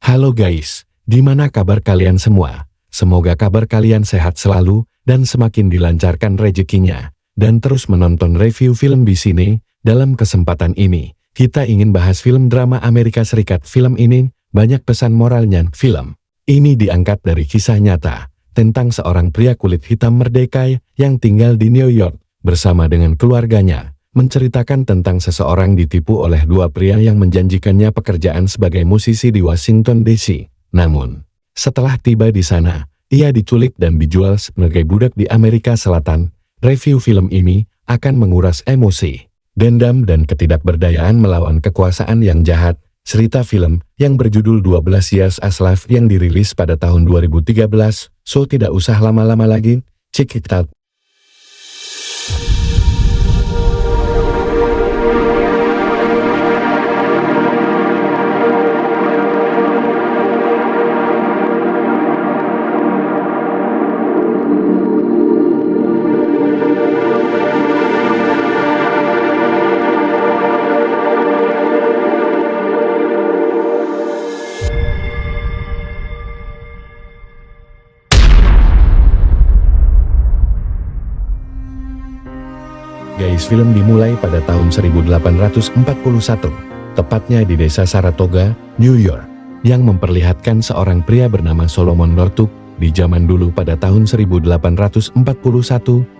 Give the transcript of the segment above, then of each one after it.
Halo guys, gimana kabar kalian semua? Semoga kabar kalian sehat selalu dan semakin dilancarkan rezekinya. Dan terus menonton review film di sini. Dalam kesempatan ini, kita ingin bahas film drama Amerika Serikat. Film ini banyak pesan moralnya. Film ini diangkat dari kisah nyata tentang seorang pria kulit hitam merdeka yang tinggal di New York bersama dengan keluarganya. Menceritakan tentang seseorang ditipu oleh dua pria yang menjanjikannya pekerjaan sebagai musisi di Washington DC. Namun, setelah tiba di sana, ia diculik dan dijual sebagai budak di Amerika Selatan. Review film ini akan menguras emosi, dendam dan ketidakberdayaan melawan kekuasaan yang jahat. Cerita film yang berjudul 12 Years a Slave yang dirilis pada tahun 2013. So tidak usah lama-lama lagi, check it out. Guys, film dimulai pada tahun 1841, tepatnya di desa Saratoga, New York, yang memperlihatkan seorang pria bernama Solomon Northup. Di zaman dulu pada tahun 1841,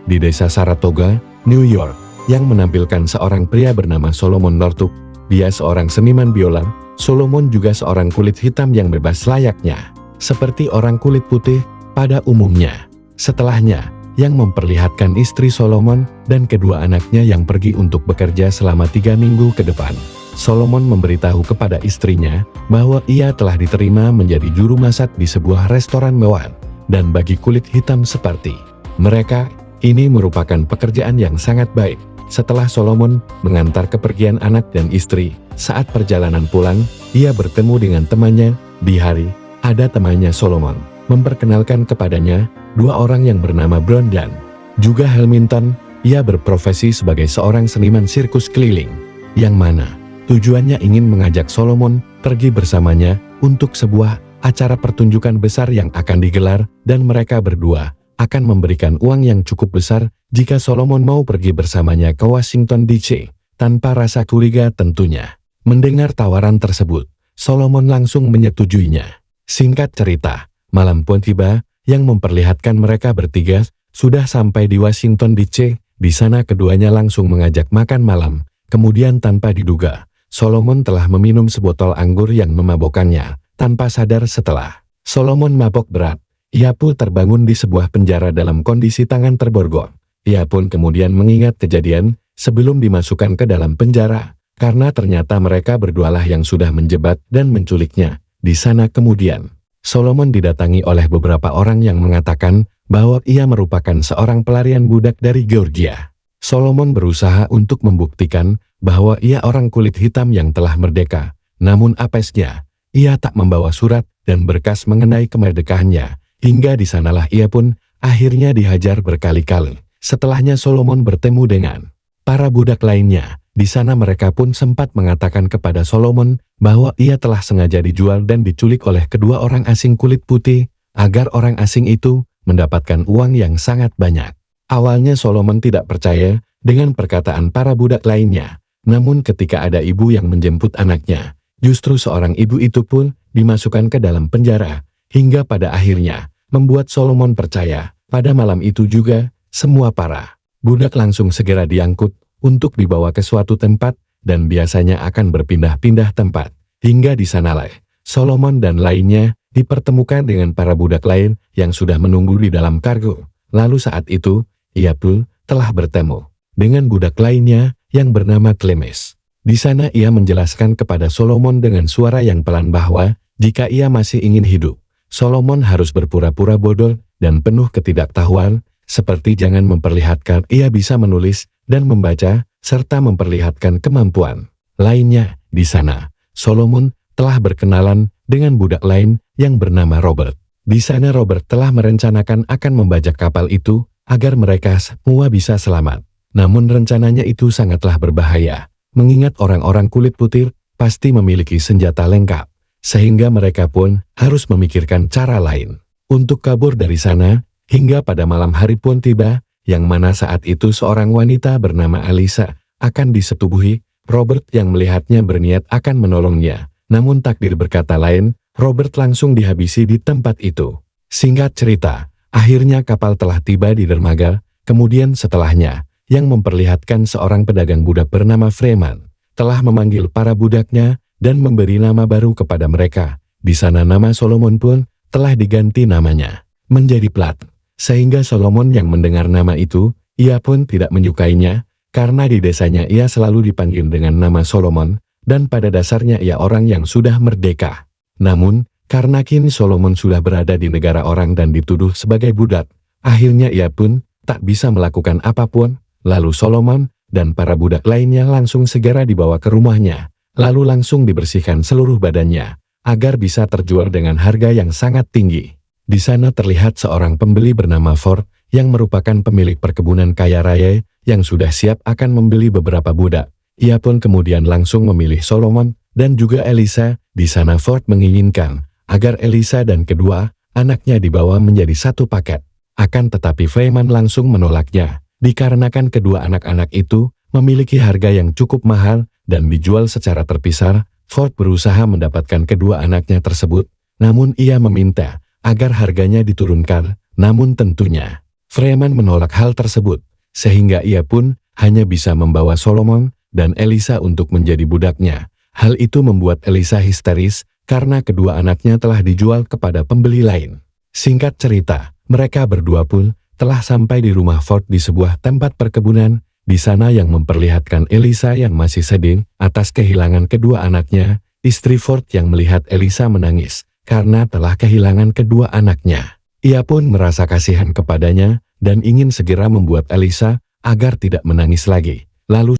di desa Saratoga, New York, yang menampilkan seorang pria bernama Solomon Northup. Dia seorang seniman biola. Solomon juga seorang kulit hitam yang bebas layaknya, seperti orang kulit putih pada umumnya. Setelahnya, yang memperlihatkan istri Solomon dan kedua anaknya yang pergi untuk bekerja selama 3 minggu ke depan. Solomon memberitahu kepada istrinya bahwa ia telah diterima menjadi juru masak di sebuah restoran mewah, dan bagi kulit hitam seperti mereka, ini merupakan pekerjaan yang sangat baik. Setelah Solomon mengantar kepergian anak dan istri, saat perjalanan pulang, ia bertemu dengan temannya. Di hari, ada temannya Solomon memperkenalkan kepadanya dua orang yang bernama Brown dan juga Hamilton. Ia berprofesi sebagai seorang seniman sirkus keliling, yang mana tujuannya ingin mengajak Solomon pergi bersamanya untuk sebuah acara pertunjukan besar yang akan digelar, dan mereka berdua akan memberikan uang yang cukup besar jika Solomon mau pergi bersamanya ke Washington DC, tanpa rasa curiga tentunya. Mendengar tawaran tersebut, Solomon langsung menyetujuinya. Singkat cerita, malam pun tiba, yang memperlihatkan mereka bertiga sudah sampai di Washington DC. Di sana keduanya langsung mengajak makan malam. Kemudian tanpa diduga, Solomon telah meminum sebotol anggur yang memabokkannya. Tanpa sadar setelah Solomon mabok berat, ia pun terbangun di sebuah penjara dalam kondisi tangan terborgol. Ia pun kemudian mengingat kejadian sebelum dimasukkan ke dalam penjara, karena ternyata mereka berdualah yang sudah menjebat dan menculiknya. Di sana kemudian Solomon didatangi oleh beberapa orang yang mengatakan bahwa ia merupakan seorang pelarian budak dari Georgia. Solomon berusaha untuk membuktikan bahwa ia orang kulit hitam yang telah merdeka. Namun apesnya, ia tak membawa surat dan berkas mengenai kemerdekaannya. Hingga di sanalah ia pun akhirnya dihajar berkali-kali. Setelahnya Solomon bertemu dengan para budak lainnya. Di sana mereka pun sempat mengatakan kepada Solomon bahwa ia telah sengaja dijual dan diculik oleh kedua orang asing kulit putih, agar orang asing itu mendapatkan uang yang sangat banyak. Awalnya Solomon tidak percaya dengan perkataan para budak lainnya, namun ketika ada ibu yang menjemput anaknya, justru seorang ibu itu pun dimasukkan ke dalam penjara, hingga pada akhirnya membuat Solomon percaya. Pada malam itu juga, semua para budak langsung segera diangkut untuk dibawa ke suatu tempat, dan biasanya akan berpindah-pindah tempat. Hingga di sanalah Solomon dan lainnya dipertemukan dengan para budak lain yang sudah menunggu di dalam kargo. Lalu saat itu, ia pun telah bertemu dengan budak lainnya yang bernama Clemes. Di sana ia menjelaskan kepada Solomon dengan suara yang pelan bahwa jika ia masih ingin hidup, Solomon harus berpura-pura bodoh dan penuh ketidaktahuan, seperti jangan memperlihatkan ia bisa menulis dan membaca, serta memperlihatkan kemampuan lainnya. Di sana, Solomon telah berkenalan dengan budak lain yang bernama Robert. Di sana Robert telah merencanakan akan membajak kapal itu, agar mereka semua bisa selamat. Namun rencananya itu sangatlah berbahaya, mengingat orang-orang kulit putih pasti memiliki senjata lengkap. sehingga mereka pun harus memikirkan cara lain untuk kabur dari sana. Hingga pada malam hari pun tiba, yang mana saat itu seorang wanita bernama Alisa akan disetubuhi. Robert yang melihatnya berniat akan menolongnya, namun takdir berkata lain. Robert langsung dihabisi di tempat itu. Singkat cerita, akhirnya kapal telah tiba di dermaga. Kemudian setelahnya, yang memperlihatkan seorang pedagang budak bernama Freeman telah memanggil para budaknya dan memberi nama baru kepada mereka. Di sana nama Solomon pun telah diganti namanya menjadi Plat. Sehingga Solomon yang mendengar nama itu, ia pun tidak menyukainya, karena di desanya ia selalu dipanggil dengan nama Solomon, dan pada dasarnya ia orang yang sudah merdeka. Namun, karena kini Solomon sudah berada di negara orang dan dituduh sebagai budak, akhirnya ia pun tak bisa melakukan apapun. Lalu Solomon dan para budak lainnya langsung segera dibawa ke rumahnya, lalu langsung dibersihkan seluruh badannya, agar bisa terjual dengan harga yang sangat tinggi. Di sana terlihat seorang pembeli bernama Ford, yang merupakan pemilik perkebunan kaya raya, yang sudah siap akan membeli beberapa budak. Ia pun kemudian langsung memilih Solomon, dan juga Elisa. Di sana Ford menginginkan, agar Elisa dan kedua anaknya dibawa menjadi satu paket. Akan tetapi Freeman langsung menolaknya, dikarenakan kedua anak-anak itu memiliki harga yang cukup mahal, dan dijual secara terpisah. Ford berusaha mendapatkan kedua anaknya tersebut, namun ia meminta agar harganya diturunkan, namun tentunya Freeman menolak hal tersebut, sehingga ia pun hanya bisa membawa Solomon dan Elisa untuk menjadi budaknya. Hal itu membuat Elisa histeris, karena kedua anaknya telah dijual kepada pembeli lain. Singkat cerita, mereka berdua pun telah sampai di rumah Ford di sebuah tempat perkebunan. Di sana yang memperlihatkan Elisa yang masih sedih atas kehilangan kedua anaknya. Istri Ford yang melihat Elisa menangis karena telah kehilangan kedua anaknya. Ia pun merasa kasihan kepadanya dan ingin segera membuat Elisa agar tidak menangis lagi. Lalu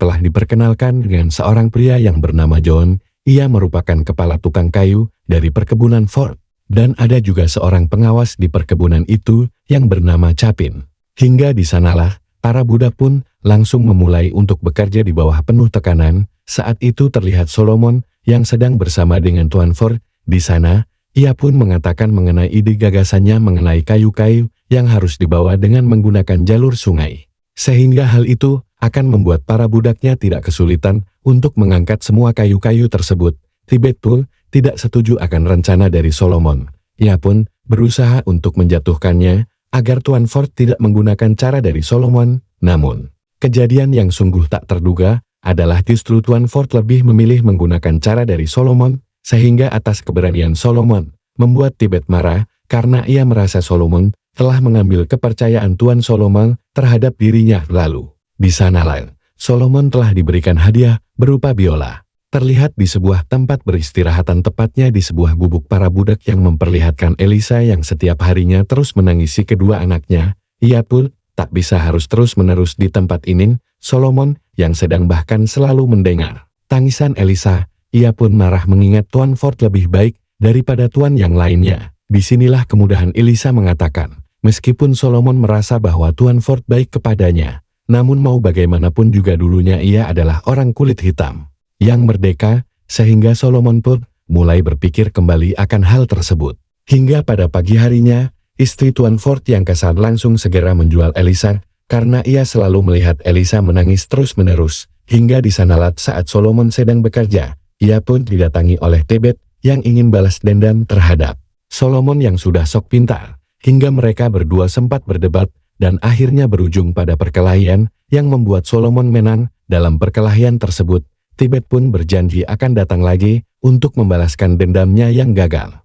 telah diperkenalkan dengan seorang pria yang bernama John. Ia merupakan kepala tukang kayu dari perkebunan Ford, dan ada juga seorang pengawas di perkebunan itu yang bernama Chapin. Hingga di sanalah para budak pun langsung memulai untuk bekerja di bawah penuh tekanan. Saat itu terlihat Solomon yang sedang bersama dengan Tuan Ford. Di sana, ia pun mengatakan mengenai ide gagasannya mengenai kayu-kayu yang harus dibawa dengan menggunakan jalur sungai. Sehingga hal itu akan membuat para budaknya tidak kesulitan untuk mengangkat semua kayu-kayu tersebut. Tibet pun tidak setuju akan rencana dari Solomon. Ia pun berusaha untuk menjatuhkannya agar Tuan Ford tidak menggunakan cara dari Solomon. Namun, kejadian yang sungguh tak terduga adalah justru Tuan Ford lebih memilih menggunakan cara dari Solomon, sehingga atas keberanian Solomon membuat Tibet marah karena ia merasa Solomon telah mengambil kepercayaan Tuan Solomon terhadap dirinya. Lalu, di sanalah Solomon telah diberikan hadiah berupa biola. Terlihat di sebuah tempat beristirahatan, tepatnya di sebuah gubuk para budak, yang memperlihatkan Elisa yang setiap harinya terus menangisi kedua anaknya. Ia pun tak bisa harus terus-menerus di tempat ini. Solomon yang sedang bahkan selalu mendengar tangisan Elisa. Ia pun marah mengingat Tuan Ford lebih baik daripada tuan yang lainnya. Disinilah kemudahan Elisa mengatakan, meskipun Solomon merasa bahwa Tuan Ford baik kepadanya, namun mau bagaimanapun juga dulunya ia adalah orang kulit hitam yang merdeka, sehingga Solomon pun mulai berpikir kembali akan hal tersebut. Hingga pada pagi harinya, istri Tuan Ford yang kesal langsung segera menjual Elisa, karena ia selalu melihat Elisa menangis terus-menerus. Hingga di sanalah saat Solomon sedang bekerja, ia pun didatangi oleh Tibet yang ingin balas dendam terhadap Solomon yang sudah sok pintar. Hingga mereka berdua sempat berdebat, dan akhirnya berujung pada perkelahian yang membuat Solomon menang. Dalam perkelahian tersebut, Tibet pun berjanji akan datang lagi untuk membalaskan dendamnya yang gagal.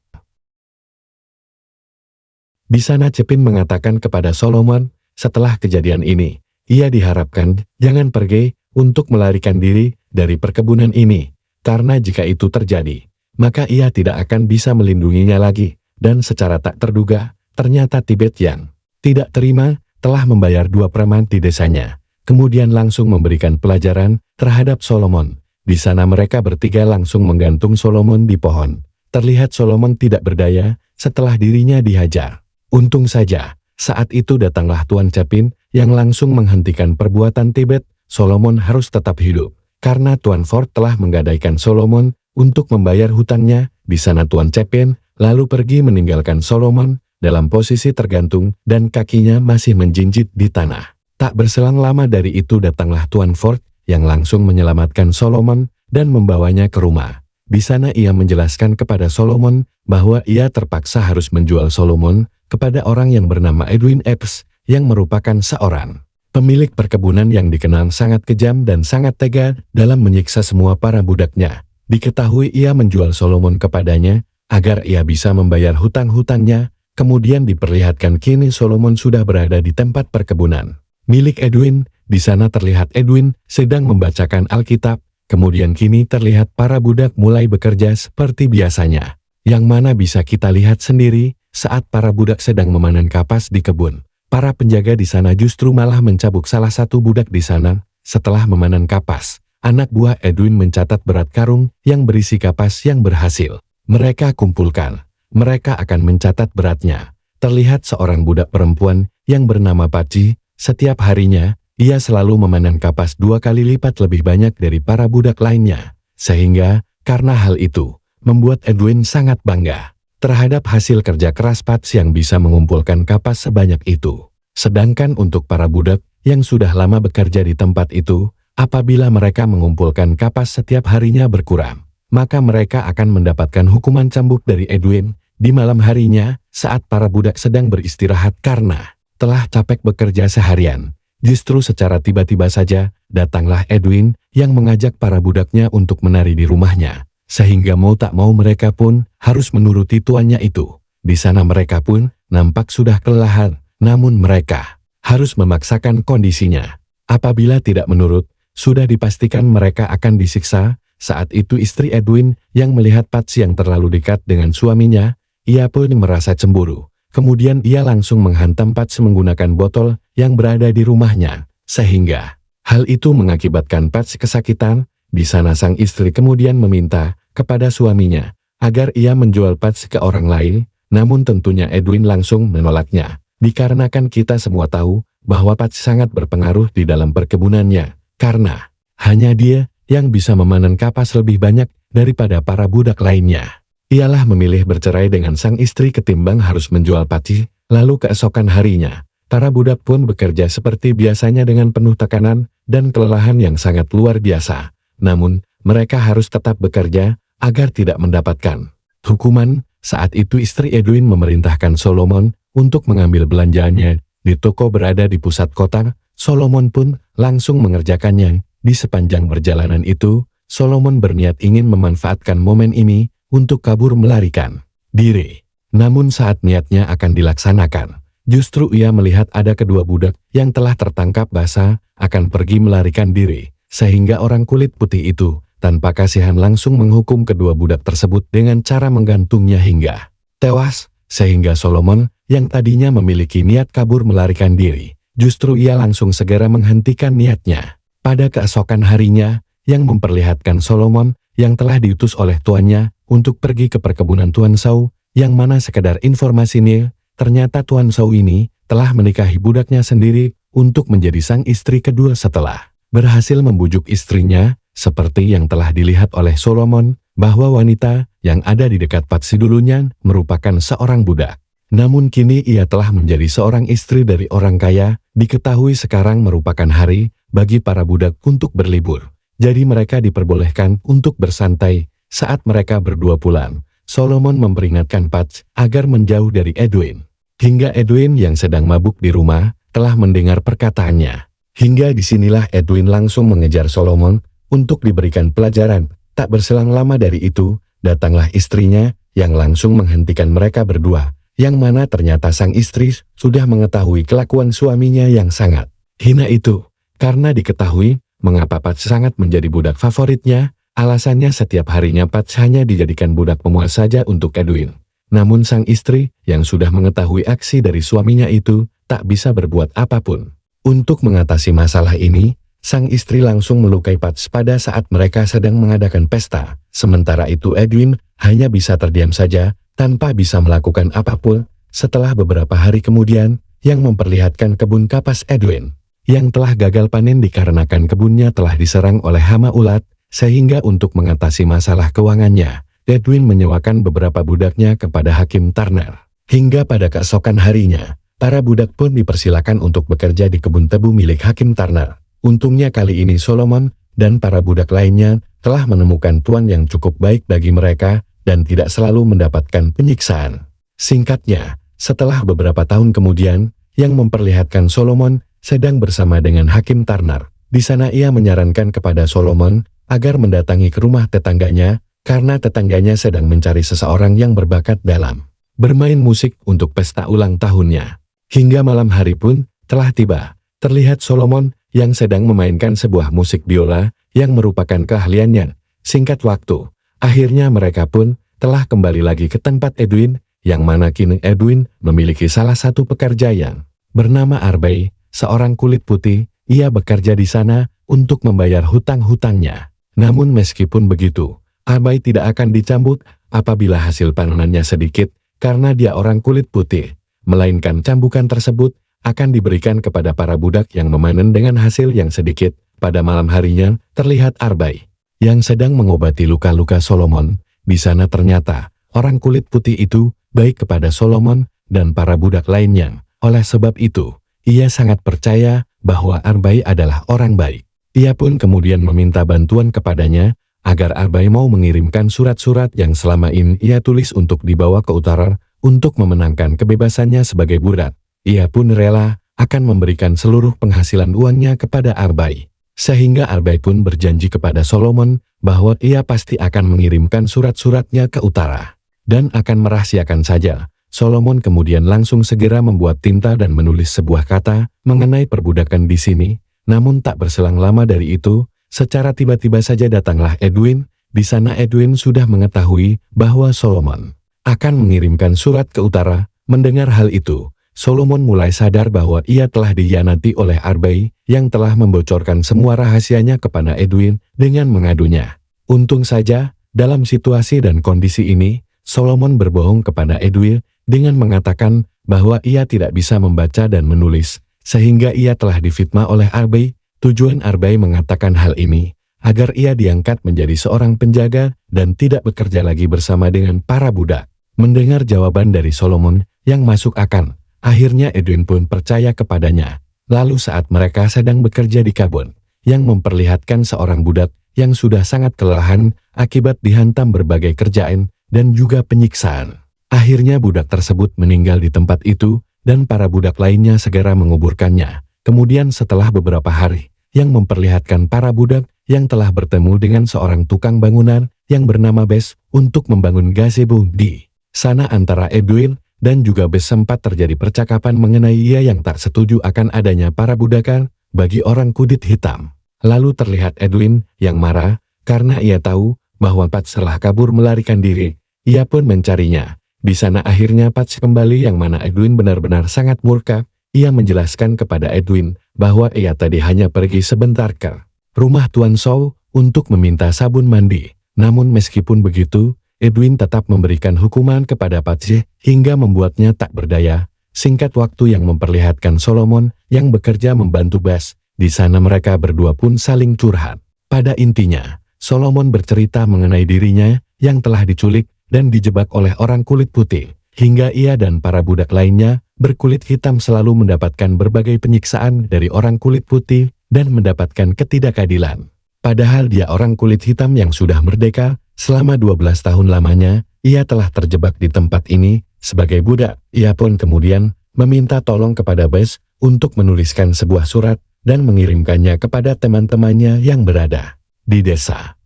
Di sana Chapin mengatakan kepada Solomon, setelah kejadian ini, ia diharapkan jangan pergi untuk melarikan diri dari perkebunan ini, karena jika itu terjadi, maka ia tidak akan bisa melindunginya lagi. Dan secara tak terduga, ternyata Tibet yang tidak terima telah membayar 2 preman di desanya, kemudian langsung memberikan pelajaran terhadap Solomon. Di sana mereka bertiga langsung menggantung Solomon di pohon. Terlihat Solomon tidak berdaya setelah dirinya dihajar. Untung saja, saat itu datanglah Tuan Chapin yang langsung menghentikan perbuatan Tibet. Solomon harus tetap hidup. karena Tuan Ford telah menggadaikan Solomon untuk membayar hutangnya. Di sana Tuan Chapin lalu pergi meninggalkan Solomon dalam posisi tergantung dan kakinya masih menjinjit di tanah. Tak berselang lama dari itu datanglah Tuan Ford yang langsung menyelamatkan Solomon dan membawanya ke rumah. Di sana ia menjelaskan kepada Solomon bahwa ia terpaksa harus menjual Solomon kepada orang yang bernama Edwin Epps yang merupakan seorang pemilik perkebunan yang dikenal sangat kejam dan sangat tega dalam menyiksa semua para budaknya. Diketahui ia menjual Solomon kepadanya agar ia bisa membayar hutang-hutangnya. Kemudian diperlihatkan kini Solomon sudah berada di tempat perkebunan milik Edwin. Di sana terlihat Edwin sedang membacakan Alkitab. Kemudian kini terlihat para budak mulai bekerja seperti biasanya. Yang mana bisa kita lihat sendiri saat para budak sedang memanen kapas di kebun. Para penjaga di sana justru malah mencabuk salah satu budak di sana. Setelah memanen kapas, anak buah Edwin mencatat berat karung yang berisi kapas yang berhasil mereka kumpulkan. Mereka akan mencatat beratnya. Terlihat seorang budak perempuan yang bernama Patsy. Setiap harinya, ia selalu memanen kapas 2 kali lipat lebih banyak dari para budak lainnya. Sehingga, karena hal itu, membuat Edwin sangat bangga terhadap hasil kerja keras Patsy yang bisa mengumpulkan kapas sebanyak itu. Sedangkan untuk para budak yang sudah lama bekerja di tempat itu, apabila mereka mengumpulkan kapas setiap harinya berkurang, maka mereka akan mendapatkan hukuman cambuk dari Edwin di malam harinya saat para budak sedang beristirahat karena telah capek bekerja seharian. Justru secara tiba-tiba saja datanglah Edwin yang mengajak para budaknya untuk menari di rumahnya, sehingga mau tak mau mereka pun harus menuruti tuannya itu. Di sana mereka pun nampak sudah kelelahan, namun mereka harus memaksakan kondisinya. Apabila tidak menurut, sudah dipastikan mereka akan disiksa. Saat itu istri Edwin yang melihat Patsy yang terlalu dekat dengan suaminya, ia pun merasa cemburu. Kemudian ia langsung menghantam Patsy menggunakan botol yang berada di rumahnya, sehingga hal itu mengakibatkan Patsy kesakitan. Di sana sang istri kemudian meminta kepada suaminya agar ia menjual Patsy ke orang lain, namun tentunya Edwin langsung menolaknya. Dikarenakan kita semua tahu bahwa Patsy sangat berpengaruh di dalam perkebunannya, karena hanya dia yang bisa memanen kapas lebih banyak daripada para budak lainnya. Ialah memilih bercerai dengan sang istri ketimbang harus menjual Patsy. Lalu keesokan harinya, para budak pun bekerja seperti biasanya dengan penuh tekanan dan kelelahan yang sangat luar biasa. Namun, mereka harus tetap bekerja agar tidak mendapatkan hukuman. Saat itu istri Edwin memerintahkan Solomon untuk mengambil belanjaannya di toko berada di pusat kota. Solomon pun langsung mengerjakannya. Di sepanjang perjalanan itu, Solomon berniat ingin memanfaatkan momen ini untuk kabur melarikan diri. Namun saat niatnya akan dilaksanakan, justru ia melihat ada kedua budak yang telah tertangkap basah akan pergi melarikan diri. Sehingga orang kulit putih itu tanpa kasihan langsung menghukum kedua budak tersebut dengan cara menggantungnya hingga tewas. Sehingga Solomon yang tadinya memiliki niat kabur melarikan diri, justru ia langsung segera menghentikan niatnya. Pada keesokan harinya, yang memperlihatkan Solomon yang telah diutus oleh tuannya untuk pergi ke perkebunan Tuan Shaw, yang mana sekedar informasi nih, ternyata Tuan Shaw ini telah menikahi budaknya sendiri untuk menjadi sang istri kedua setelah berhasil membujuk istrinya, seperti yang telah dilihat oleh Solomon, bahwa wanita yang ada di dekat Patsy dulunya merupakan seorang budak. Namun kini ia telah menjadi seorang istri dari orang kaya. Diketahui sekarang merupakan hari bagi para budak untuk berlibur. Jadi mereka diperbolehkan untuk bersantai. Saat mereka berdua pulang, Solomon memperingatkan Patsy agar menjauh dari Edwin. Hingga Edwin yang sedang mabuk di rumah telah mendengar perkataannya. Hingga disinilah Edwin langsung mengejar Solomon untuk diberikan pelajaran. Tak berselang lama dari itu, datanglah istrinya yang langsung menghentikan mereka berdua. Yang mana ternyata sang istri sudah mengetahui kelakuan suaminya yang sangat hina itu. Karena diketahui mengapa Patsy sangat menjadi budak favoritnya, alasannya setiap harinya Patsy hanya dijadikan budak pemuas saja untuk Edwin. Namun sang istri yang sudah mengetahui aksi dari suaminya itu tak bisa berbuat apapun. Untuk mengatasi masalah ini, sang istri langsung melukai Patsy pada saat mereka sedang mengadakan pesta. Sementara itu Edwin hanya bisa terdiam saja tanpa bisa melakukan apapun. Setelah beberapa hari kemudian, yang memperlihatkan kebun kapas Edwin yang telah gagal panen dikarenakan kebunnya telah diserang oleh hama ulat, sehingga untuk mengatasi masalah keuangannya, Edwin menyewakan beberapa budaknya kepada Hakim Turner. Hingga pada keesokan harinya, para budak pun dipersilakan untuk bekerja di kebun tebu milik Hakim Turner. Untungnya kali ini Solomon dan para budak lainnya telah menemukan tuan yang cukup baik bagi mereka dan tidak selalu mendapatkan penyiksaan. Singkatnya, setelah beberapa tahun kemudian, yang memperlihatkan Solomon sedang bersama dengan Hakim Turner. Di sana ia menyarankan kepada Solomon agar mendatangi ke rumah tetangganya, karena tetangganya sedang mencari seseorang yang berbakat dalam bermain musik untuk pesta ulang tahunnya. Hingga malam hari pun telah tiba. Terlihat Solomon yang sedang memainkan sebuah musik biola yang merupakan keahliannya. Singkat waktu, akhirnya mereka pun telah kembali lagi ke tempat Edwin, yang mana kini Edwin memiliki salah satu pekerja yang bernama Arbey, seorang kulit putih. Ia bekerja di sana untuk membayar hutang-hutangnya. Namun meskipun begitu, Arbey tidak akan dicambuk apabila hasil panenannya sedikit, karena dia orang kulit putih. Melainkan cambukan tersebut akan diberikan kepada para budak yang memanen dengan hasil yang sedikit. Pada malam harinya, terlihat Arbey yang sedang mengobati luka-luka Solomon. Di sana ternyata orang kulit putih itu baik kepada Solomon dan para budak lainnya. Oleh sebab itu, ia sangat percaya bahwa Arbey adalah orang baik. Ia pun kemudian meminta bantuan kepadanya agar Arbey mau mengirimkan surat-surat yang selama ini ia tulis untuk dibawa ke utara untuk memenangkan kebebasannya sebagai budak. Ia pun rela akan memberikan seluruh penghasilan uangnya kepada Arbey. Sehingga Arbey pun berjanji kepada Solomon bahwa ia pasti akan mengirimkan surat-suratnya ke utara dan akan merahasiakan saja. Solomon kemudian langsung segera membuat tinta dan menulis sebuah kata mengenai perbudakan di sini. Namun tak berselang lama dari itu, secara tiba-tiba saja datanglah Edwin. Di sana Edwin sudah mengetahui bahwa Solomon akan mengirimkan surat ke utara. Mendengar hal itu, Solomon mulai sadar bahwa ia telah dikhianati oleh Arbey yang telah membocorkan semua rahasianya kepada Edwin dengan mengadunya. Untung saja, dalam situasi dan kondisi ini, Solomon berbohong kepada Edwin dengan mengatakan bahwa ia tidak bisa membaca dan menulis, sehingga ia telah difitnah oleh Arbey. Tujuan Arbey mengatakan hal ini agar ia diangkat menjadi seorang penjaga dan tidak bekerja lagi bersama dengan para budak. Mendengar jawaban dari Solomon yang masuk akal, akhirnya Edwin pun percaya kepadanya. Lalu saat mereka sedang bekerja di kebun, yang memperlihatkan seorang budak yang sudah sangat kelelahan akibat dihantam berbagai kerjaan dan juga penyiksaan. Akhirnya budak tersebut meninggal di tempat itu, dan para budak lainnya segera menguburkannya. Kemudian setelah beberapa hari, yang memperlihatkan para budak yang telah bertemu dengan seorang tukang bangunan yang bernama Bes untuk membangun gazebo di sana. Antara Edwin dan juga Bes sempat terjadi percakapan mengenai ia yang tak setuju akan adanya para budakan bagi orang kulit hitam. Lalu terlihat Edwin yang marah karena ia tahu bahwa Pats telah kabur melarikan diri. Ia pun mencarinya. Di sana akhirnya Pats kembali, yang mana Edwin benar-benar sangat murka. Ia menjelaskan kepada Edwin bahwa ia tadi hanya pergi sebentar ke rumah Tuan Shaw untuk meminta sabun mandi. Namun meskipun begitu, Edwin tetap memberikan hukuman kepada Pats hingga membuatnya tak berdaya. Singkat waktu yang memperlihatkan Solomon yang bekerja membantu Bas. Di sana mereka berdua pun saling curhat. Pada intinya, Solomon bercerita mengenai dirinya yang telah diculik dan dijebak oleh orang kulit putih, hingga ia dan para budak lainnya berkulit hitam selalu mendapatkan berbagai penyiksaan dari orang kulit putih dan mendapatkan ketidakadilan. Padahal dia orang kulit hitam yang sudah merdeka selama 12 tahun lamanya. Ia telah terjebak di tempat ini sebagai budak. Ia pun kemudian meminta tolong kepada Bes untuk menuliskan sebuah surat dan mengirimkannya kepada teman-temannya yang berada di desa.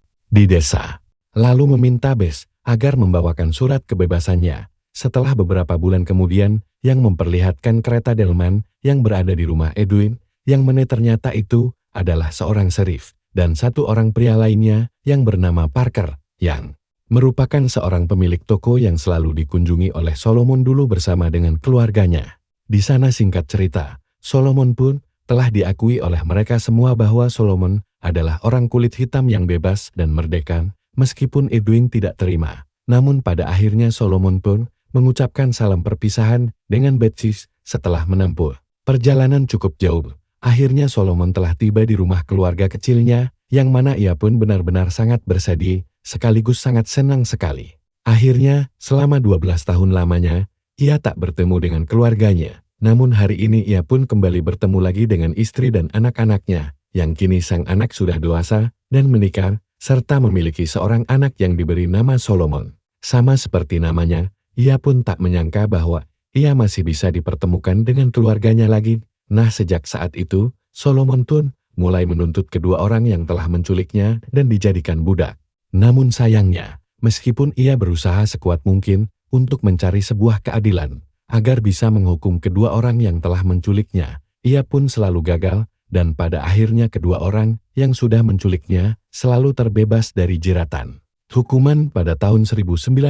Lalu meminta Bes agar membawakan surat kebebasannya. Setelah beberapa bulan kemudian, yang memperlihatkan kereta delman yang berada di rumah Edwin, yang mana ternyata itu adalah seorang serif dan satu orang pria lainnya yang bernama Parker, yang merupakan seorang pemilik toko yang selalu dikunjungi oleh Solomon dulu bersama dengan keluarganya. Di sana singkat cerita, Solomon pun telah diakui oleh mereka semua bahwa Solomon adalah orang kulit hitam yang bebas dan merdeka. Meskipun Edwin tidak terima, namun pada akhirnya Solomon pun mengucapkan salam perpisahan dengan Betsy setelah menempuh perjalanan cukup jauh. Akhirnya Solomon telah tiba di rumah keluarga kecilnya, yang mana ia pun benar-benar sangat bersedih, sekaligus sangat senang sekali. Akhirnya, selama 12 tahun lamanya, ia tak bertemu dengan keluarganya. Namun hari ini ia pun kembali bertemu lagi dengan istri dan anak-anaknya, yang kini sang anak sudah dewasa dan menikah, serta memiliki seorang anak yang diberi nama Solomon. Sama seperti namanya, ia pun tak menyangka bahwa ia masih bisa dipertemukan dengan keluarganya lagi. Nah, sejak saat itu, Solomon pun mulai menuntut kedua orang yang telah menculiknya dan dijadikan budak. Namun sayangnya, meskipun ia berusaha sekuat mungkin untuk mencari sebuah keadilan, agar bisa menghukum kedua orang yang telah menculiknya, ia pun selalu gagal, dan pada akhirnya kedua orang yang sudah menculiknya selalu terbebas dari jeratan hukuman. Pada tahun 1953,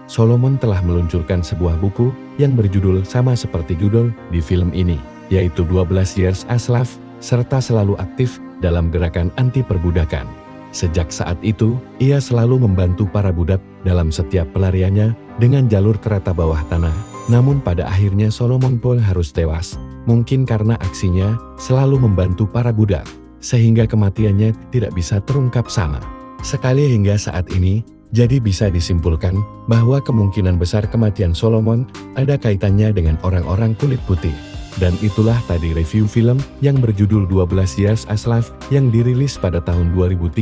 Solomon telah meluncurkan sebuah buku yang berjudul sama seperti judul di film ini, yaitu 12 Years a Slave, serta selalu aktif dalam gerakan anti perbudakan. Sejak saat itu, ia selalu membantu para budak dalam setiap pelariannya dengan jalur kereta bawah tanah. Namun pada akhirnya Solomon pun harus tewas, mungkin karena aksinya selalu membantu para budak, sehingga kematiannya tidak bisa terungkap sama sekali hingga saat ini. Jadi bisa disimpulkan bahwa kemungkinan besar kematian Solomon ada kaitannya dengan orang-orang kulit putih. Dan itulah tadi review film yang berjudul 12 Years a Slave yang dirilis pada tahun 2013,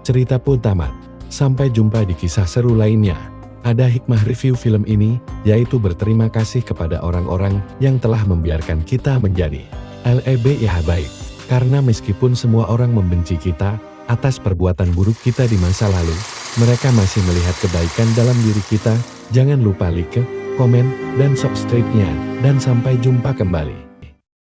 cerita pun tamat. Sampai jumpa di kisah seru lainnya. Ada hikmah review film ini, yaitu berterima kasih kepada orang-orang yang telah membiarkan kita menjadi LEBIH baik. Karena meskipun semua orang membenci kita atas perbuatan buruk kita di masa lalu, mereka masih melihat kebaikan dalam diri kita. Jangan lupa like, komen, dan subscribe-nya. Dan sampai jumpa kembali.